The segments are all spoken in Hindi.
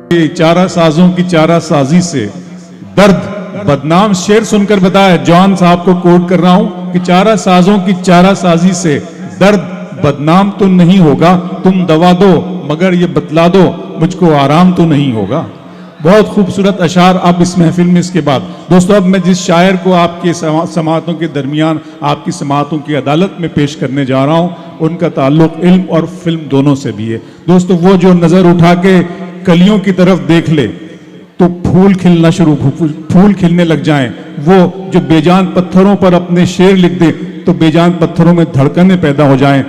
चारा साजों की चारा साजी से दर्द बदनाम शेर सुनकर बताया, जॉन साहब को कोट कर रहा हूं कि चारा साजों की चारा साजी से दर्द बदनाम तो नहीं होगा, तुम दवा दो मगर ये बतला दो मुझको आराम तो नहीं होगा। बहुत खूबसूरत अशार आप इस महफिल में। इसके बाद दोस्तों, अब मैं जिस शायर को आपके समातों के दरमियान, आपकी समातों की अदालत में पेश करने जा रहा हूं, उनका ताल्लुक इल्म और फिल्म दोनों से भी है। दोस्तों, वो जो नजर उठा के कलियों की तरफ देख ले तो फूल खिलने लग जाएं, वो जो बेजान पत्थरों पर अपने शेर लिख दे तो बेजान पत्थरों में धड़कनें पैदा हो जाएं।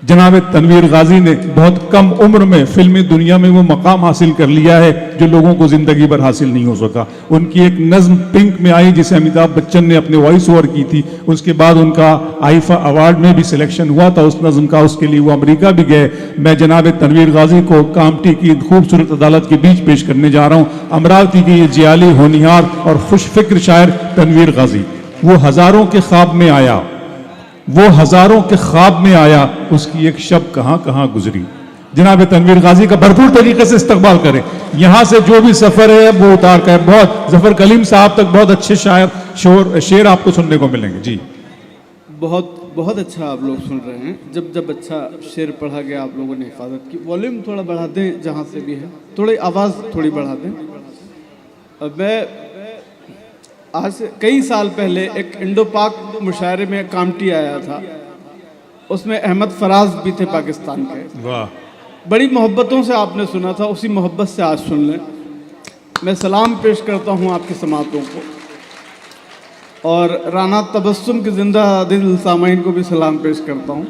जनाब तनवीर गाजी ने बहुत कम उम्र में फिल्मी दुनिया में वो मकाम हासिल कर लिया है जो लोगों को जिंदगी भर हासिल नहीं हो सका। उनकी एक नज्म पिंक में आई जिसे अमिताभ बच्चन ने अपने वॉइस ओवर की थी, उसके बाद उनका आईफा अवार्ड में भी सिलेक्शन हुआ था उस नज्म का, उसके लिए वो अमेरिका भी गए। मैं जनाब तनवीर गाजी को कामटी की खूबसूरत अदालत के बीच पेश करने जा रहा हूँ। अमरावती की ये जियाली, होनिहार और खुश फिक्र शायर तनवीर गाजी। वो हजारों के ख्वाब में आया, वो हजारों के ख्वाब में आया, उसकी एक शब कहां कहां गुजरी। जनाब तनवीर गाजी का भरपूर तरीके से इस्तकबाल करें। यहां से जो भी सफर है वो उतार का है। बहुत जफर कलीम साहब तक बहुत अच्छे शायर शेर आपको सुनने को मिलेंगे। जी बहुत बहुत अच्छा आप लोग सुन रहे हैं। जब अच्छा शेर पढ़ा गया आप लोगों ने हिफाजत की। वॉल्यूम थोड़ा बढ़ा दें जहां से भी है, थोड़ी आवाज़ थोड़ी बढ़ा दें। मैं आज से कई साल पहले एक इंडो पाक मुशायरे में कामटी आया था, उसमें अहमद फराज भी थे पाकिस्तान के। वाह, बड़ी मोहब्बतों से आपने सुना था, उसी मोहब्बत से आज सुन लें। मैं सलाम पेश करता हूँ आपकी समातों को, और राना तबस्सुम के जिंदा दिल सामाइन को भी सलाम पेश करता हूँ।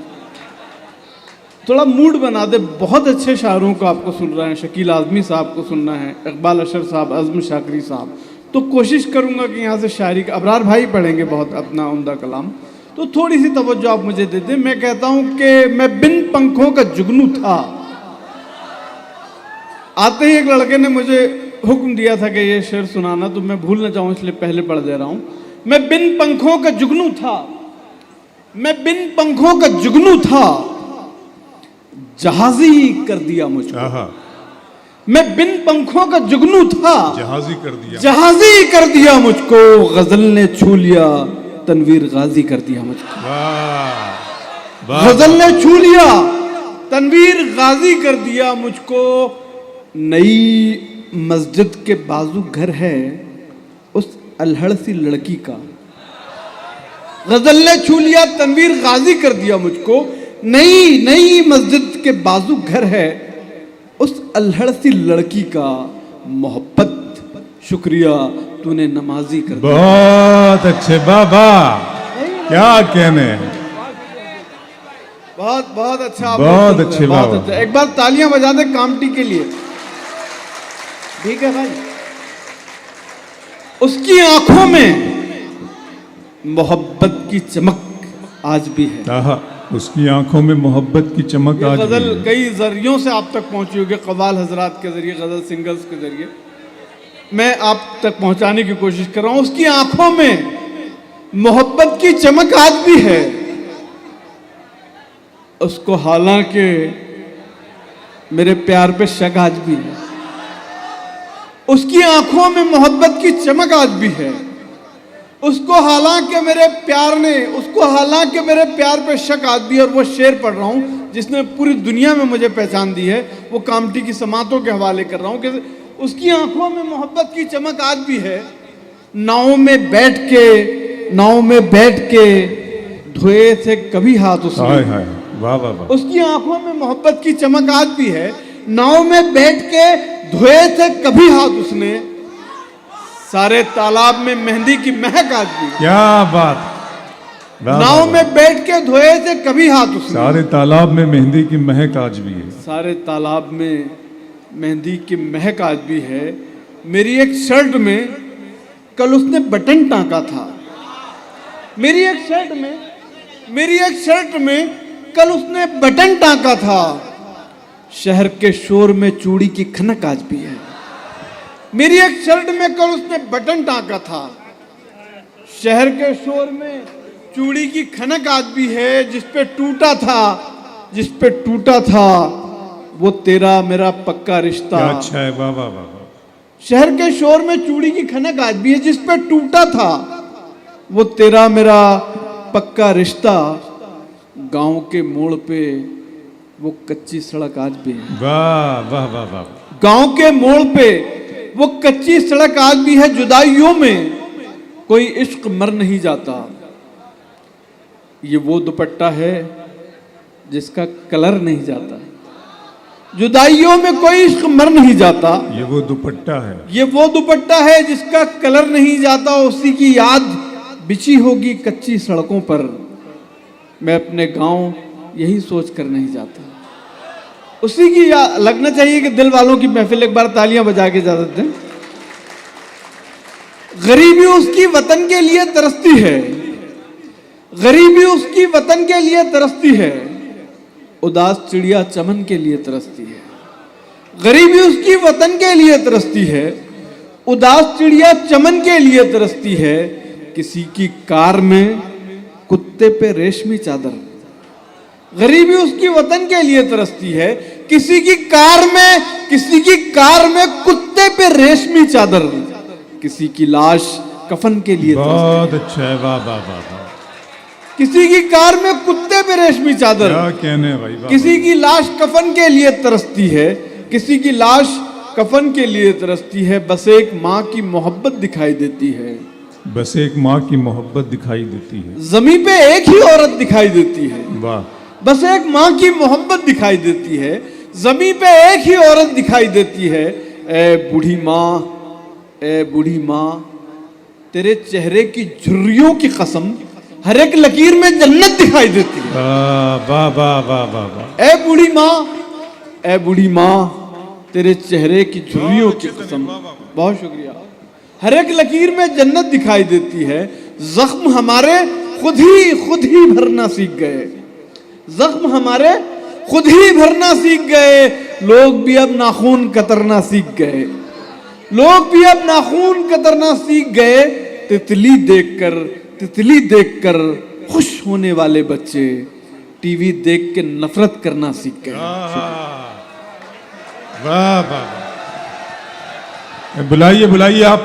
थोड़ा मूड बना दे। बहुत अच्छे शायरों को आपको सुन रहे हैं, शकील आज़मी साहब को सुनना है, इकबाल अशर साहब, अज़्म शाकरी साहब। तो कोशिश करूंगा कि यहाँ से शायरी का अबरार भाई पढ़ेंगे बहुत अपना उम्दा कलाम, तो थोड़ी सी तवज्जो आप मुझे दे दें। मैं कहता हूँ कि मैं बिन पंखों का जुगनू था। आते ही एक लड़के ने मुझे हुक्म दिया था कि ये शेर सुनाना, तो मैं भूल ना जाऊँ इसलिए पहले पढ़ दे रहा हूँ। मैं बिन पंखों का जुगनू था, मैं बिन पंखों का जुगनू था, जहाजी कर दिया मुझको। मैं बिन पंखों का जुगनू था, जहाजी कर दिया मुझको। गजल ने छू लिया, तनवीर गाजी कर दिया मुझको। गजल ने छू लिया, तनवीर गाजी कर दिया मुझको। नई मस्जिद के बाजू घर है उस अल्हड़ सी लड़की का। गजल ने छू लिया, तनवीर गाजी कर दिया मुझको। नई मस्जिद के बाजू घर है उस अल्हड़ सी लड़की का। मोहब्बत शुक्रिया तूने नमाजी कर दिया। बहुत अच्छे बाबा, क्या कहने। बहुत बहुत अच्छा, बहुत अच्छे बाबा। बहुत अच्छा। एक बार तालियां बजा दे कामटी के लिए। ठीक है भाई। उसकी आंखों में मोहब्बत की चमक आज भी है। उसकी आंखों में मोहब्बत की चमक आज भी है। गजल कई जरियों से आप तक पहुंची होगी, कव्वाल हजरात के जरिए, गजल सिंगल्स के जरिए मैं आप तक पहुंचाने की कोशिश कर रहा हूं। उसकी आंखों में मोहब्बत की चमक आज भी है, उसको हालांकि मेरे प्यार पे शक आज भी है। उसकी आंखों में मोहब्बत की चमक आज भी है, उसको हालांकि मेरे प्यार पे शक आज भी है। और वो शेर पढ़ रहा हूँ जिसने पूरी दुनिया में मुझे पहचान दी है, वो कामटी की समातों के हवाले कर रहा हूँ कि उसकी आंखों में मोहब्बत की चमक आज भी है। नाव में बैठ के धोए थे कभी हाथ उसने। वाह वाह वाह। उसकी आंखों में मोहब्बत की चमक आज भी है। नाव में बैठ के धोए थे कभी हाथ उसने, सारे तालाब में मेहंदी की महक आज भी। क्या बात। नाव में बैठ के धोए थे कभी हाथ उसने, सारे तालाब में मेहंदी की महक आज भी है। सारे तालाब में मेहंदी की महक आज भी है। मेरी एक शर्ट में कल उसने बटन टांका था। मेरी एक शर्ट में कल उसने बटन टांका था। शहर के शोर में चूड़ी की खनक आज भी है। मेरी एक शर्ट में कल उसने बटन टांका था। शहर के शोर में चूड़ी की खनक आज भी है। जिस पे टूटा था वो तेरा मेरा पक्का रिश्ता। क्या अच्छा है, वाह वाह वाह वाह। शहर के शोर में चूड़ी की खनक आज भी है, जिस पे टूटा था वो तेरा मेरा पक्का रिश्ता। गांव के मोड़ पे वो कच्ची सड़क आज भी है। वाह वाह वाह वाह। गांव के मोड़ पे वो कच्ची सड़क आज भी है। जुदाइयों में कोई इश्क मर नहीं जाता। ये वो दुपट्टा है जिसका कलर नहीं जाता। जुदाइयों में कोई इश्क मर नहीं जाता। ये वो दुपट्टा है, ये वो दुपट्टा है जिसका कलर नहीं जाता। उसी की याद बिछी होगी कच्ची सड़कों पर। मैं अपने गांव यही सोच कर नहीं जाता। उसी की लगना चाहिए कि दिल वालों की महफिल, एक बार तालियां बजा के इजाजत दें। गरीबी उसकी वतन के लिए तरसती है। गरीबी उसकी वतन के लिए तरसती है। उदास चिड़िया चमन के लिए तरसती है। गरीबी उसकी वतन के लिए तरसती है। उदास चिड़िया चमन के लिए तरसती है। किसी की कार में कुत्ते पे रेशमी चादर। गरीबी उसकी वतन के लिए तरसती है। किसी की कार में कुत्ते पे रेशमी चादर। किसी की लाश कफन के लिए बहुत अच्छा है, वाह वाह वाह वाह। किसी की कार में कुत्ते पे रेशमी चादर। क्या कहने भाई, वाह। किसी की लाश कफन के लिए तरसती है। किसी की लाश कफन के लिए तरसती है। बस एक माँ की मोहब्बत दिखाई देती है। बस एक माँ की मोहब्बत दिखाई देती है। जमीन पे एक ही औरत दिखाई देती है। वाह। बस एक माँ की मोहब्बत दिखाई देती है। जमीन पे एक ही औरत दिखाई देती है। ए बूढ़ी माँ, ए बूढ़ी माँ, तेरे चेहरे की झुर्रियों की कसम हर एक लकीर में जन्नत दिखाई देती है। वाह वाह वाह वाह वाह। ए बूढ़ी माँ, ए बूढ़ी माँ, तेरे चेहरे की झुर्रियों की कसम। बहुत शुक्रिया। हर एक लकीर में जन्नत दिखाई देती है। जख्म हमारे खुद ही भरना सीख गए। जख्म हमारे खुद ही भरना सीख गए। लोग भी अब नाखून कतरना सीख गए। लोग भी अब नाखून कतरना सीख गए। तितली देखकर खुश होने वाले बच्चे टीवी देख के नफरत करना सीख गए। वाह वाह। बुलाइए बुलाइए, आप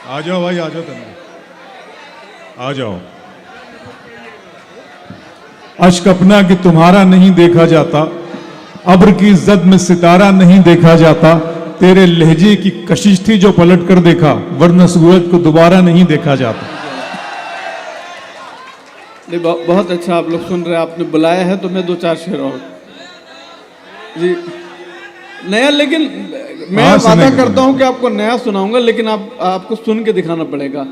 आ जाओ भाई, आ जाओ तन्वी, आ जाओ। अश्क अपना कि तुम्हारा नहीं देखा जाता। अब्र की जद में सितारा नहीं देखा जाता। तेरे लहजे की कशिश थी जो पलट कर देखा, वरना सूरज को दोबारा नहीं देखा जाता। नहीं, बहुत अच्छा आप लोग सुन रहे हैं। आपने बुलाया है तो मैं दो चार शेर और जी नया, लेकिन मैं वादा करता हूं कि आपको नया सुनाऊंगा, लेकिन आपको सुन के दिखाना पड़ेगा।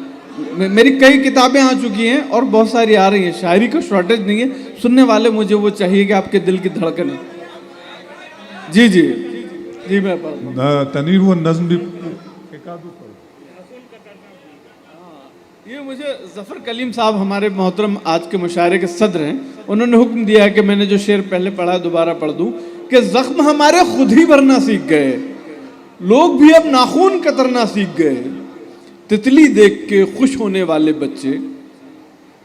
मेरी कई किताबें आ चुकी हैं और बहुत सारी आ रही हैं। शायरी का शॉर्टेज नहीं है। सुनने वाले मुझे वो चाहिए कि आपके दिल की धड़कन है। जी जी जी, मैं तनवीर वो नज्म भी ये मुझे जफर कलीम साहब, हमारे मोहतरम आज के मुशायरे के सदर हैं, उन्होंने हुक्म दिया है कि मैंने जो शेर पहले पढ़ा है दोबारा पढ़ दूं कि जख्म हमारे खुद ही भरना सीख गए। लोग भी अब नाखून कतरना सीख गए। तितली देख के खुश होने वाले बच्चे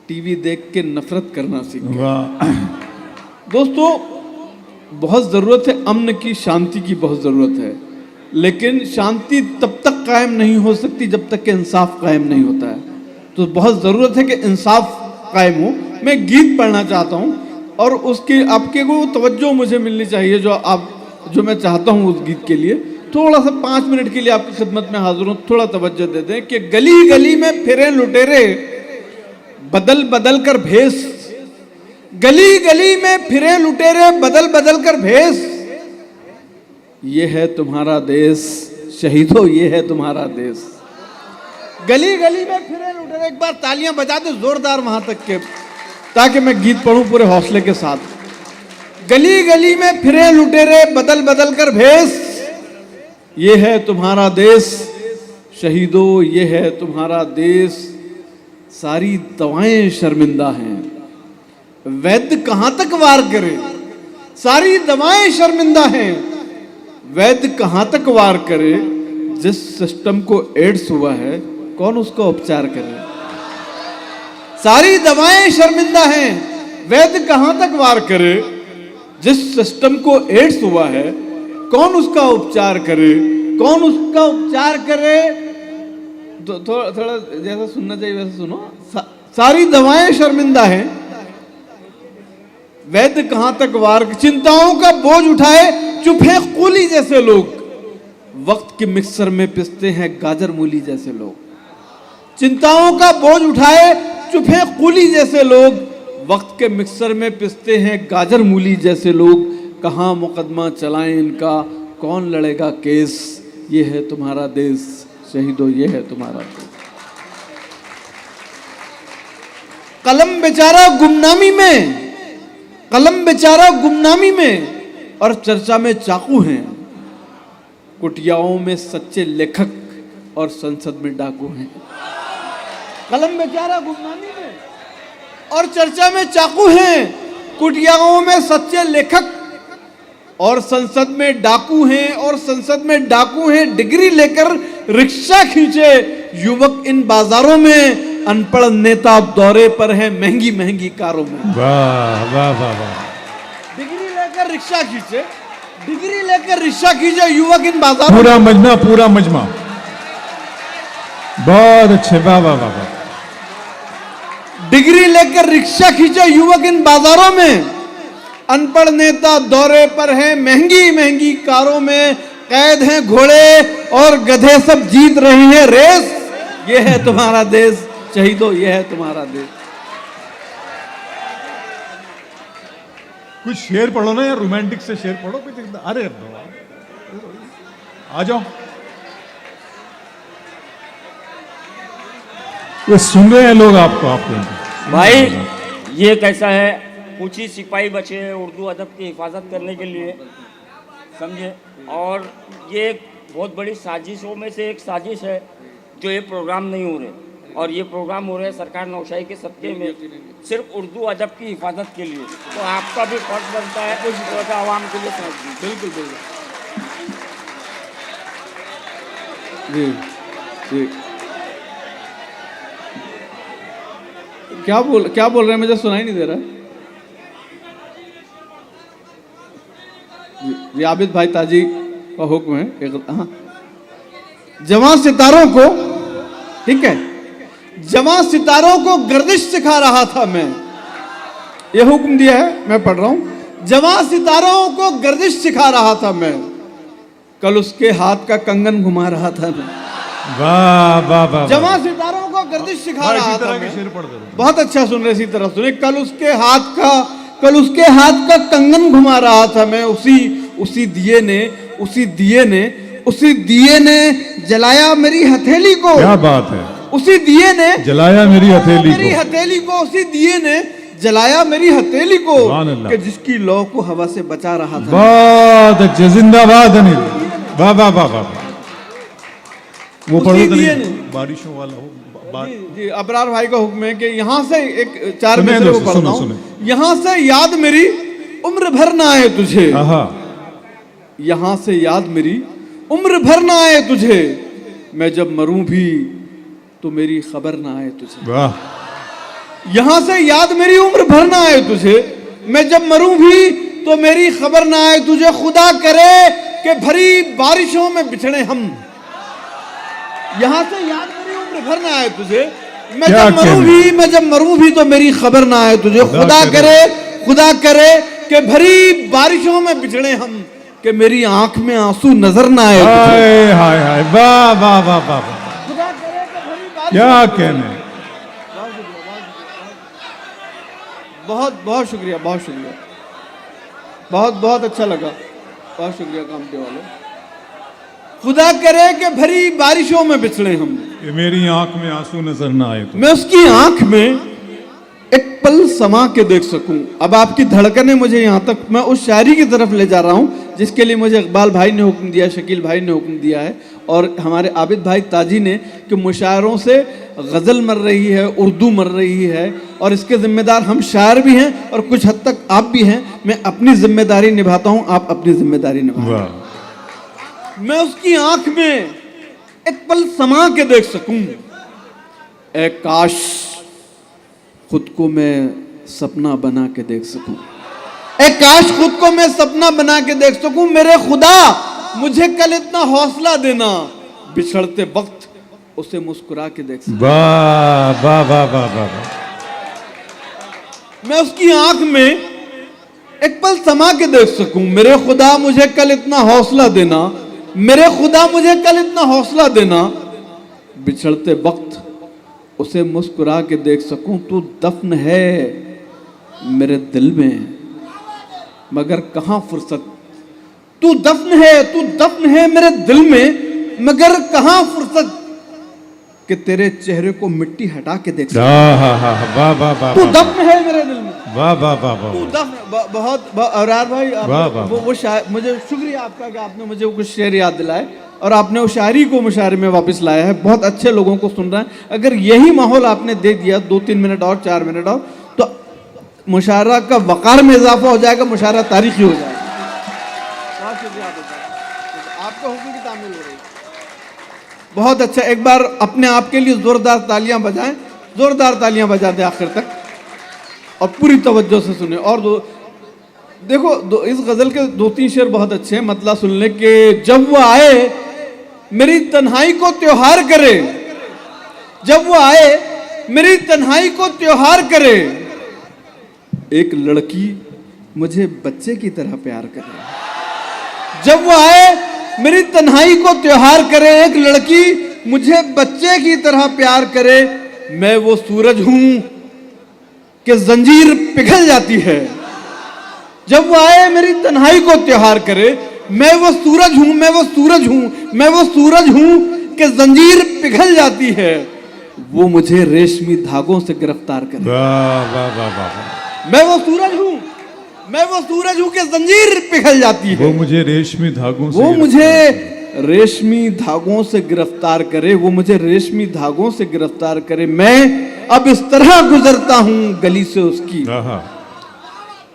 टीवी देख के नफरत करना सीख गए। दोस्तों, बहुत ज़रूरत है अमन की, शांति की बहुत ज़रूरत है। लेकिन शांति तब तक कायम नहीं हो सकती जब तक कि इंसाफ कायम नहीं होता है। तो बहुत ज़रूरत है कि इंसाफ कायम हो। मैं गीत पढ़ना चाहता हूँ और उसकी आपके को तवज्जो मुझे मिलनी चाहिए जो मैं चाहता हूँ उस गीत के लिए। थोड़ा सा 5 मिनट के लिए आपकी खिदमत में हाजिर हूँ। थोड़ा तवज्जो दे दें कि गली गली में फिरे लुटेरे बदल बदल कर भेस। गली गली में फिरे लुटेरे बदल बदल कर भेस। ये है तुम्हारा देश शहीदों, ये है तुम्हारा देश। गली गली में फिरे लुटेरे, एक बार तालियां बजा दे जोरदार वहां तक के, ताकि मैं गीत पढ़ूं पूरे हौसले के साथ। गली गली में फिरे लुटेरे बदल बदल कर भेस। ये है तुम्हारा देश शहीदों, ये है तुम्हारा देश। सारी दवाएं शर्मिंदा हैं, वैद्य कहां तक वार करे। सारी दवाएं शर्मिंदा हैं, वैद्य कहां तक वार करे। जिस सिस्टम को एड्स हुआ है कौन उसका उपचार करे। सारी दवाएं शर्मिंदा हैं, वैद्य कहां तक वार करे। जिस सिस्टम को एड्स हुआ है, कौन उसका उपचार करे, कौन उसका उपचार करे। तो थोड़ा जैसा सुनना चाहिए वैसा सुनो। सारी दवाएं शर्मिंदा हैं, वैद्य कहां तक वार, चिंताओं का बोझ उठाए चुप है कूली जैसे लोग, वक्त के मिक्सर में पिसते हैं गाजर मूली जैसे लोग। चिंताओं का बोझ उठाए चुप है कूली जैसे लोग, वक्त के मिक्सर में पिसते हैं गाजर मूली जैसे लोग। कहां मुकदमा चलाएं इनका, कौन लड़ेगा केस, ये है तुम्हारा देश, शहीदों ये है तुम्हारा देश। कलम बेचारा गुमनामी में, कलम बेचारा गुमनामी में, और चर्चा में चाकू हैं। कुटियाओं में सच्चे लेखक और संसद में डाकू हैं। कलम बेचारा गुमनामी में और चर्चा में चाकू हैं, कुटियाओं में सच्चे लेखक और संसद में डाकू हैं, और संसद में डाकू हैं। डिग्री लेकर रिक्शा खींचे युवक इन बाजारों में, अनपढ़ नेता दौरे पर हैं महंगी महंगी कारों में। वाह वाह वाह वाह। डिग्री लेकर रिक्शा खींचे, डिग्री लेकर रिक्शा खींचे युवक इन बाजारों। पूरा मजमा, पूरा मजमा, बहुत अच्छे, वाह वाह वाह वाह। डिग्री लेकर रिक्शा खींचे युवक इन बाजारों में, अनपढ़ नेता दौरे पर हैं महंगी महंगी कारों में। कैद हैं घोड़े और गधे सब जीत रहे हैं रेस, ये है तुम्हारा देश, शहीदों ये है तुम्हारा देश। कुछ शेर पढ़ो ना यार, रोमांटिक से शेर पढ़ो कुछ। अरे आ जाओ, ये सुन रहे हैं लोग आपको। आपको भाई ये कैसा है, कुछ ही सिपाही बचे हैं उर्दू अदब की हिफाजत करने के लिए, समझे। और ये एक बहुत बड़ी साजिशों में से एक साजिश है जो ये प्रोग्राम नहीं हो रहे, और ये प्रोग्राम हो रहे हैं सरकार नौशाही के सत्ते में सिर्फ उर्दू अदब की हिफाजत के लिए। तो आपका भी फर्ज बनता है कुछ थोड़ा सा आवाम के लिए समझ दीजिए। बिल्कुल बिल्कुल जी जी। क्या बोल रहे हैं, मुझे सुनाई नहीं दे रहा है। जी आबिद भाई ताजी का हुक्म है एक, हाँ। जवां सितारों को, ठीक है, जवां सितारों को गर्दिश सिखा रहा था मैं, ये हुक्म दिया है, मैं पढ़ रहा हूं। जवां सितारों को गर्दिश सिखा रहा था मैं, कल उसके हाथ का कंगन घुमा रहा था मैं। वाह वाह वाह। जवां सितारों को गर्दिश सिखा रहा था मैं। शेर पढ़ दो। बहुत अच्छा सुन रहे, इसी तरह सुने। कल उसके हाथ का कंगन घुमा रहा था मैं, उसी दिए ने जलाया मेरी हथेली को। क्या बात है। उसी दिए ने जलाया मेरी हथेली को, उसी दिए ने जलाया मेरी हथेली को, कि जिसकी लौ को हवा से बचा रहा था। बहुत अच्छे, जिंदाबाद अनिल, वाह वाह वाह वाह। वो पढ़ो तो बारिशों वाला हो। जी अबरार भाई का हुक्म है कि यहाँ से एक 4 मिसरे को पढ़ता हूं। यहाँ से याद मेरी उम्र भर ना आए तुझे, यहाँ से याद मेरी उम्र भर ना आए तुझे, मैं जब मरूं भी तो मेरी खबर ना आए तुझे। वाह। यहाँ से याद मेरी उम्र भर ना आए तुझे, मैं जब मरूं भी तो मेरी खबर ना आए तुझे। खुदा करे कि भरी बारिशों में बिछड़े हम, यहाँ से याद मेरी उम्र भर ना आए तुझे, मैं जब मरूं भी तो मेरी खबर ना आए तुझे। खुदा करे कि भरी बारिशों में बिछड़े हम, कि मेरी आंख में आंसू नजर ना आए। हाय हाय हाय, वाह वाह वाह वाह। खुदा करे कि भरी बारिशों, क्या कहने। बहुत बहुत शुक्रिया, बहुत शुक्रिया, बहुत बहुत अच्छा लगा, बहुत शुक्रिया कामटे वालों। खुदा करे कि भरी बारिशों में बिछड़े हम, ये मेरी आंख में आंसू नजर ना आए तो मैं उसकी आंख में एक पल समा के देख सकूं। अब आपकी धड़कनें मुझे यहाँ तक, मैं उस शायरी की तरफ ले जा रहा हूँ जिसके लिए मुझे इकबाल भाई ने हुक्म दिया, शकील भाई ने हुक्म दिया है, और हमारे आबिद भाई ताजी ने, कि मुशायरों से गज़ल मर रही है, उर्दू मर रही है, और इसके जिम्मेदार हम शायर भी हैं और कुछ हद तक आप भी हैं। मैं अपनी जिम्मेदारी निभाता हूँ, आप अपनी जिम्मेदारी निभाएं। मैं उसकी आंख में एक पल समा के देख सकूं, ए काश खुद को मैं सपना बना के देख सकूं। एक काश खुद को मैं सपना बना के देख सकूं, मेरे खुदा मुझे कल इतना हौसला देना, बिछड़ते वक्त उसे मुस्कुरा के देख सकूं। वाह वाह वाह वाह वाह वाह। मैं उसकी आंख में एक पल समा के देख सकूं, मेरे खुदा मुझे कल इतना हौसला देना, मेरे खुदा मुझे कल इतना हौसला देना, बिछड़ते वक्त उसे मुस्कुरा के देख सकूं। तू दफन है मेरे दिल में मगर कहां फुर्सत, तू दफन है मेरे दिल में मगर कहां फुर्सत कि तेरे चेहरे को मिट्टी हटा के देख सकूं। वाह वाह वाह। तू दफन है मेरे दिल में, वाह वाह वाह वाह। तू दफन। बहुत अरार भाई, वाह, वाह। वो शायर, मुझे शुक्रिया आपका कि आपने मुझे कुछ शेर याद दिलाए और आपने वो शायरी को मुशायरे में वापस लाया है। बहुत अच्छे लोगों को सुन रहे हैं। अगर यही माहौल आपने दे दिया 2-3 मिनट और 4 मिनट और, तो मुशायरा का वकार में इजाफा हो जाएगा, मुशायरा तारीखी हो जाएगा। बहुत शुक्रिया आपका, हुक्म की तामील हो रही है। बहुत अच्छा, एक बार अपने आप के लिए जोरदार तालियां बजाएं, जोरदार तालियां बजा दें आखिर तक और पूरी तवज्जो से सुने। और देखो इस गजल के 2-3 शेर बहुत अच्छे हैं, मतलब सुन ले कि जब वो आए मेरी तन्हाई को त्योहार करे, जब वो आए मेरी तन्हाई को त्योहार करे, एक लड़की मुझे बच्चे की तरह प्यार करे। जब वो आए मेरी तन्हाई को त्योहार करे, एक लड़की मुझे बच्चे की तरह प्यार करे, मैं वो सूरज हूं कि जंजीर पिघल जाती है। जब वो आए मेरी तन्हाई को त्योहार करे, मैं वो सूरज हूं, मैं वो सूरज हूं, मैं वो सूरज हूं कि जंजीर पिघल जाती है, वो मुझे रेशमी धागों से गिरफ्तार करे। वाह वाह वाह वाह। मैं वो सूरज हूं, मैं वो सूरज हूं कि जंजीर पिघल जाती है, वो मुझे रेशमी धागों से, वो मुझे रेशमी धागों से गिरफ्तार करे, वो मुझे रेशमी धागों से गिरफ्तार करे। मैं अब इस तरह गुजरता हूं गली से उसकी,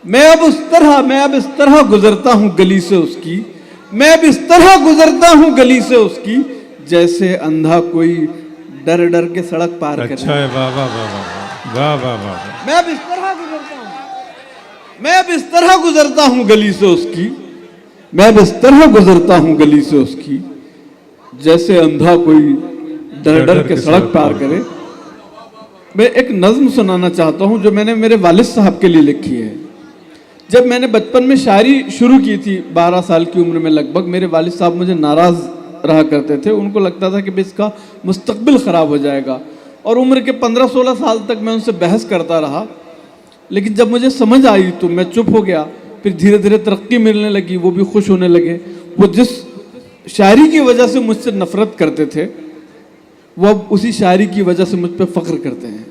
मैं अब इस तरह गुजरता हूं गली से उसकी, मैं अब इस तरह गुजरता हूं गली से उसकी, जैसे अंधा कोई डर डर के सड़क पार करे। अच्छा है, वाह वाह वाह वाह वाह वाह वाह। मैं अब इस तरह गुजरता हूं, मैं अब इस तरह गुजरता हूं गली से उसकी, मैं अब इस तरह गुजरता हूं गली से उसकी, जैसे अंधा कोई डर डर के सड़क पार करे। मैं एक नज्म सुनाना चाहता हूं जो मैंने मेरे वालिद साहब के लिए लिखी है। जब मैंने बचपन में शायरी शुरू की थी 12 साल की उम्र में लगभग, मेरे वालिद साहब मुझे नाराज़ रहा करते थे। उनको लगता था कि भाई इसका मुस्तकबिल ख़राब हो जाएगा, और उम्र के 15-16 साल तक मैं उनसे बहस करता रहा। लेकिन जब मुझे समझ आई तो मैं चुप हो गया। फिर धीरे धीरे तरक्की मिलने लगी, वो भी खुश होने लगे। वो जिस शायरी की वजह से मुझसे नफ़रत करते थे, वो अब उसी शायरी की वजह से मुझ पर फ़ख्र करते हैं।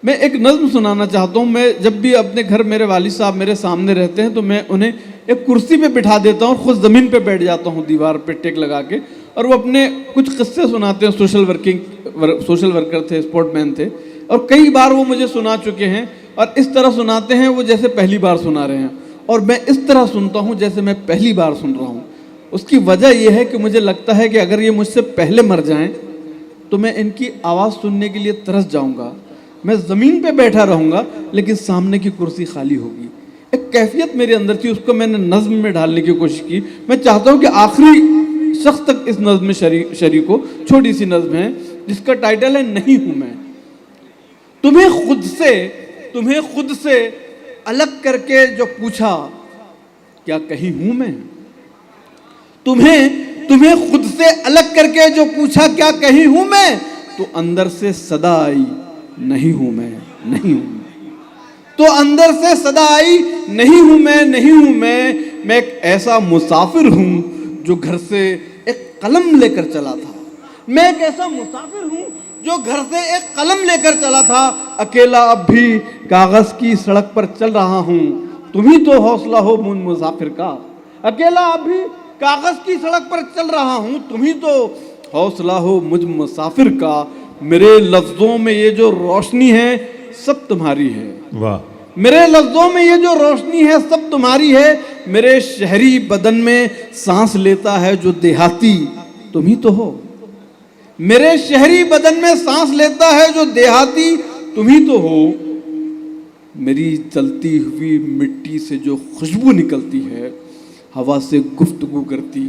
मैं एक नज़्म सुनाना चाहता हूँ। मैं जब भी अपने घर मेरे वालिद साहब मेरे सामने रहते हैं तो मैं उन्हें एक कुर्सी पे बिठा देता हूँ, खुद ज़मीन पे बैठ जाता हूँ दीवार पे टेक लगा के, और वो अपने कुछ किस्से सुनाते हैं। सोशल वर्कर थे, स्पोर्टमैन थे, और कई बार वो मुझे सुना चुके हैं, और इस तरह सुनाते हैं वो जैसे पहली बार सुना रहे हैं, और मैं इस तरह सुनता हूँ जैसे मैं पहली बार सुन रहा हूँ। उसकी वजह यह है कि मुझे लगता है कि अगर ये मुझसे पहले मर जाएं तो मैं इनकी आवाज़ सुनने के लिए तरस जाऊँगा। मैं ज़मीन पे बैठा रहूँगा लेकिन सामने की कुर्सी खाली होगी। एक कैफियत मेरे अंदर थी, उसको मैंने नज़्म में ढालने की कोशिश की। मैं चाहता हूँ कि आखिरी शख्स तक इस नज़्म में शरीक हो। छोटी सी नज़्म है जिसका टाइटल है नहीं हूँ मैं। तुम्हें खुद से अलग करके जो पूछा क्या कहीं हूँ मैं, तुम्हें खुद से अलग करके जो पूछा क्या कहीं हूँ मैं, तो अंदर से सदा आई नहीं हूँ मैं, नहीं हूँ मैं। तो अंदर से सदा आई नहीं हूँ मैं, नहीं हूँ मैं एक ऐसा मुसाफिर हूँ जो घर से एक कलम लेकर चला था। मैं एक ऐसा मुसाफिर हूँ जो घर से एक कलम लेकर चला था, अकेला अब भी कागज की सड़क पर चल रहा हूँ, तुम ही तो हौसला हो मुझ मुसाफिर का। अकेला अब भी कागज की सड़क पर चल रहा हूँ, तुम ही तो हौसला हो मुझ मुसाफिर का। मेरे लफ्जों में ये जो रोशनी है सब तुम्हारी है, वाह। मेरे लफ्जों में ये जो रोशनी है सब तुम्हारी है। मेरे शहरी बदन में सांस लेता है जो देहाती, तुम ही तो हो। मेरे शहरी बदन में सांस लेता है जो देहाती, तुम ही तो हो। मेरी चलती हुई मिट्टी से जो खुशबू निकलती है, हवा से गुफ्तगू करती,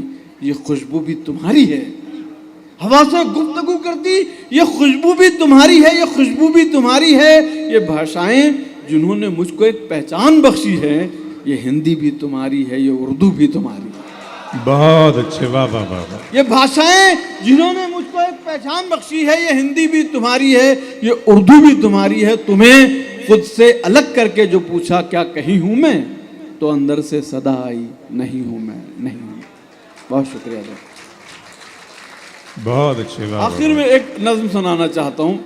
ये खुशबू भी तुम्हारी है। हवा से गुफ्तगू करती, ये खुशबू भी तुम्हारी है, ये खुशबू भी तुम्हारी है। ये भाषाएं जिन्होंने मुझको एक पहचान बख्शी है, ये हिंदी भी तुम्हारी है, ये उर्दू भी तुम्हारी है। बहुत अच्छे, वाह वाह वाह वाह। ये भाषाएं जिन्होंने मुझको एक पहचान बख्शी है, ये हिंदी भी तुम्हारी है, ये उर्दू भी तुम्हारी है। तुम्हें खुद से अलग करके जो पूछा क्या कहीं हूं मैं, तो अंदर से सदा आई नहीं हूं मैं, नहीं हूं। बहुत शुक्रिया सर। बहुत अच्छे, वाह आखिर में एक नज्म सुनाना चाहता हूँ।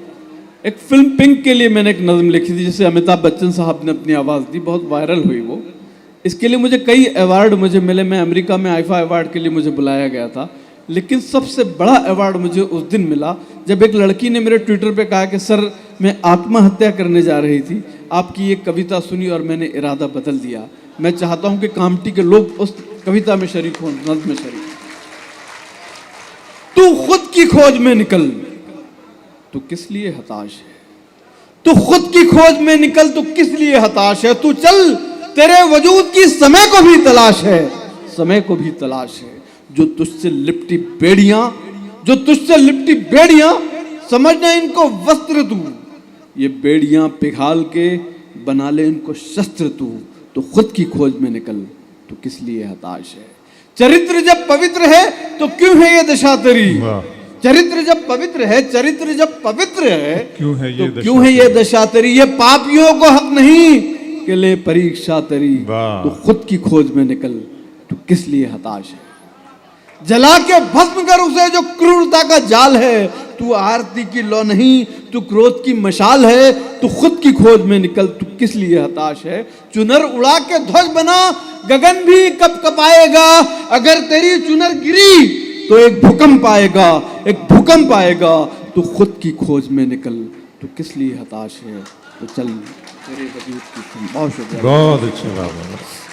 एक फिल्म पिंक के लिए मैंने एक नज्म लिखी थी, जिसे अमिताभ बच्चन साहब ने अपनी आवाज़ दी, बहुत वायरल हुई वो। इसके लिए मुझे कई अवार्ड मुझे मिले, मैं अमेरिका में आईफा अवार्ड के लिए मुझे बुलाया गया था, लेकिन सबसे बड़ा अवार्ड मुझे उस दिन मिला जब एक लड़की ने मेरे ट्विटर पे कहा कि सर मैं आत्महत्या करने जा रही थी, आपकी ये कविता सुनी और मैंने इरादा बदल दिया। मैं चाहता हूँ कि कामटी के लोग उस कविता में शरीक हों, नज्म में शरीक। तू खुद की खोज में निकल, तू किस लिए हताश है। तू खुद की खोज में निकल, तू किस लिए हताश है। तू चल, तेरे वजूद की समय को भी तलाश है, समय को भी तलाश है। जो तुझसे लिपटी बेड़ियां, जो तुझसे लिपटी बेड़ियां, समझना इनको वस्त्र तू। ये बेड़ियां पिघाल के बना ले इनको शस्त्र तू। तो खुद की खोज में निकल, तू किस लिए हताश है। चरित्र जब पवित्र है तो क्यों है ये दशा तेरी। चरित्र जब पवित्र है, चरित्र जब पवित्र है, क्यों है ये तो क्यों है ये दशा तेरी। ये पापियों को हक नहीं के ले परीक्षा तेरी। तो खुद की खोज में निकल, तू किस लिए हताश है। जला के भस्म कर उसे जो क्रूरता का जाल है। तू आरती की लौ नहीं, तू क्रोध की मशाल है। तू खुद की खोज में निकल, तू किस लिए हताश है। चुनर उड़ा के ध्वज बना, गगन भी कब कपाएगा। अगर तेरी चुनर गिरी तो एक भूकंप आएगा, एक भूकंप आएगा। तू खुद की खोज में निकल, तू किस लिए हताश है। तो चल तेरे वजूद की। बहुत शुक्रिया। बहुत अच्छे, वाह वाह।